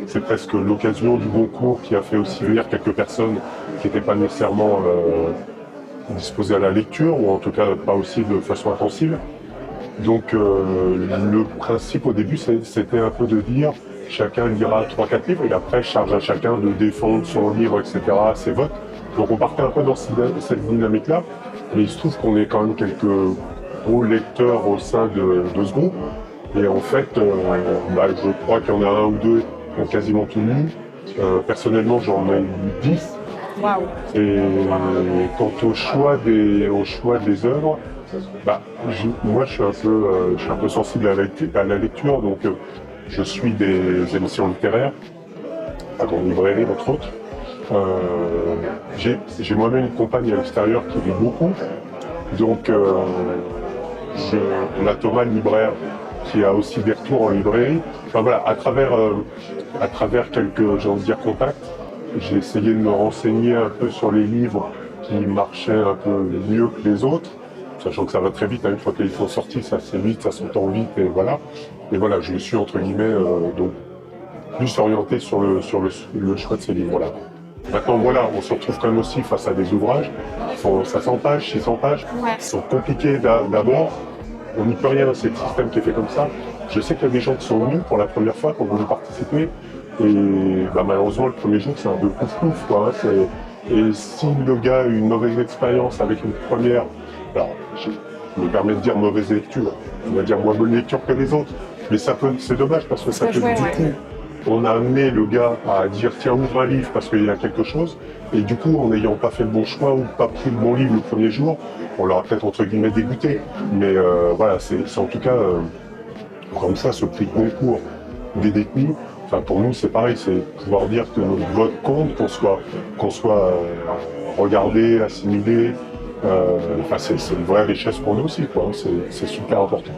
c'est presque l'occasion du Goncourt qui a fait aussi venir quelques personnes qui n'étaient pas nécessairement disposées à la lecture, ou en tout cas pas aussi de façon intensive. Donc le principe au début, c'était un peu de dire chacun lira 3-4 livres et après charge à chacun de défendre son livre, etc., ses votes. Donc on partait un peu dans cette dynamique-là, mais il se trouve qu'on est quand même quelques gros lecteurs au sein de ce groupe. Et en fait, je crois qu'il y en a un ou deux qui ont quasiment tout lu. Personnellement, j'en ai lu 10. Waouh. Et quant au choix des œuvres, moi je suis un peu sensible à la lecture, donc je suis des émissions littéraires, à grande librairie entre autres. J'ai moi-même une compagne à l'extérieur qui lit beaucoup, donc on a Thomas le libraire qui a aussi des retours en librairie. Enfin voilà, à travers quelques, j'ai envie de dire, contacts, j'ai essayé de me renseigner un peu sur les livres qui marchaient un peu mieux que les autres, sachant que ça va très vite, hein, une fois que les livres sont sortis, ça c'est vite, ça s'entend vite, et voilà. Et voilà, je me suis entre guillemets donc plus orienté sur le choix de ces livres-là. Maintenant voilà, on se retrouve quand même aussi face à des ouvrages qui font 500 pages, 600 pages, qui sont compliqués d'abord. On n'y peut rien, c'est le système qui est fait comme ça. Je sais qu'il y a des gens qui sont venus pour la première fois, qui ont voulu participer, et malheureusement le premier jour c'est un peu pouf-pouf, quoi. Et si le gars a eu une mauvaise expérience avec une première, alors je me permets de dire mauvaise lecture, on va dire moins bonne lecture que les autres, mais c'est dommage parce que ça peut du coup, on a amené le gars à dire tiens ouvre un livre parce qu'il y a quelque chose, et du coup en n'ayant pas fait le bon choix ou pas pris le bon livre le premier jour, on l'aura peut-être entre guillemets dégoûté. Mais voilà, c'est en tout cas comme ça ce prix Goncourt des détenus. Enfin pour nous c'est pareil, c'est pouvoir dire que notre vote compte, qu'on soit regardé, assimilé. C'est une vraie richesse pour nous aussi, quoi. C'est super important.